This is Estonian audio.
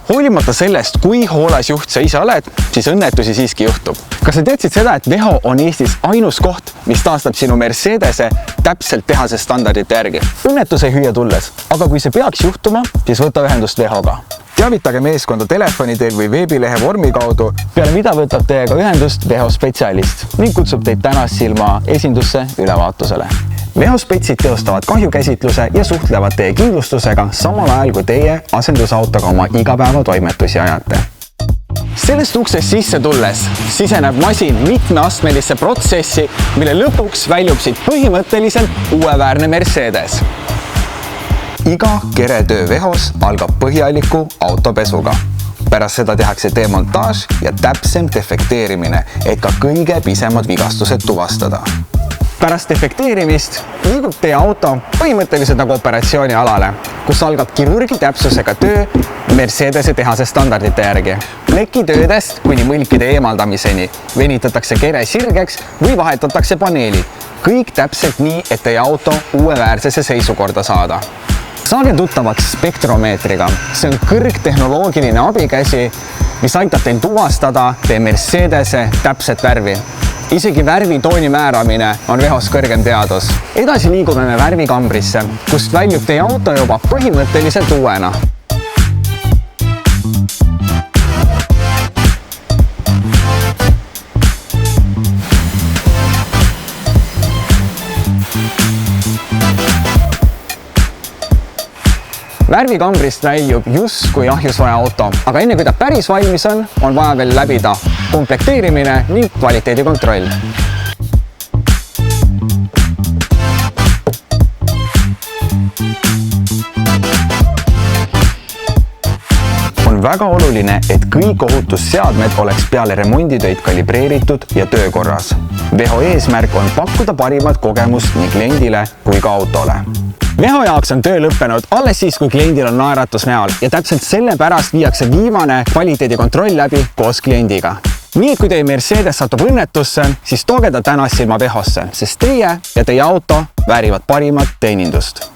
Hoolimata sellest, kui hooles juht sa ise oled, siis õnnetusi siiski juhtub. Kas sa teadsid seda, et Veho on Eestis ainus koht, mis taastab sinu Mercedese täpselt tehase standardite järgi? Õnnetus ei hüüa tulles, aga kui see peaks juhtuma, siis võta ühendust Vehoga. Teavitage meeskonda telefoni teel või veebilehe vormi kaudu, peale mida võtab teiega ühendust Veho spetsialist ning kutsub teid Tänassilma esindusse ülevaatusele. Veho spetsid teostavad kahjukäsitluse ja suhtlevad teie kindlustusega samal ajal, kui teie asendusautoga oma igapäevatoimetusi ajate. Sellest uksest sisse tulles siseneb masin mitmeastmelisse protsessi, mille lõpuks väljub siit põhimõtteliselt uueväärne Mercedes. Iga keretöö Vehos algab põhjaliku autopesuga. Pärast seda tehakse demontaaž ja täpsem defekteerimine, et ka kõige pisemad vigastused tuvastada. Pärast defekteerimist liigub teie auto põhimõtteliselt nagu operatsioonialale, kus algab kirurgi täpsusega töö Mercedese tehase standardite järgi. Plekitöödest kuni mõlkide eemaldamiseni venitatakse kere sirgeks või vahetatakse paneelid. Kõik täpselt nii, et teie auto uueväärsesse seisukorda saada. Saage tuttavaks spektromeetriga. See on kõrgtehnoloogiline abikäsi, mis aitab teil tuvastada teie Mercedese täpset värvi. Isegi värvitooni määramine on Vehos kõrgem teadus. Edasi liigume me värvikambrisse, kust väljub teie auto juba põhimõtteliselt uuena. Värvikambrist väljub justkui ahjusvaja auto, aga enne kui ta päris valmis on vaja veel läbida komplekteerimine ning kvaliteedikontroll. On väga oluline, et kõik ohutusseadmed oleks peale remonditöid kalibreeritud ja töökorras. Veho eesmärk on pakkuda parimat kogemust nii kliendile kui ka autole. Veho jaoks on töö lõppenud alles siis, kui kliendil on naeratus näol ja täpselt sellepärast viiakse viimane kvaliteedikontroll läbi koos kliendiga. Nii, kui teie Mercedes satub õnnetusse, siis tooge ta Tänassilma Vehosse, sest teie ja teie auto väärivad parimat teenindust.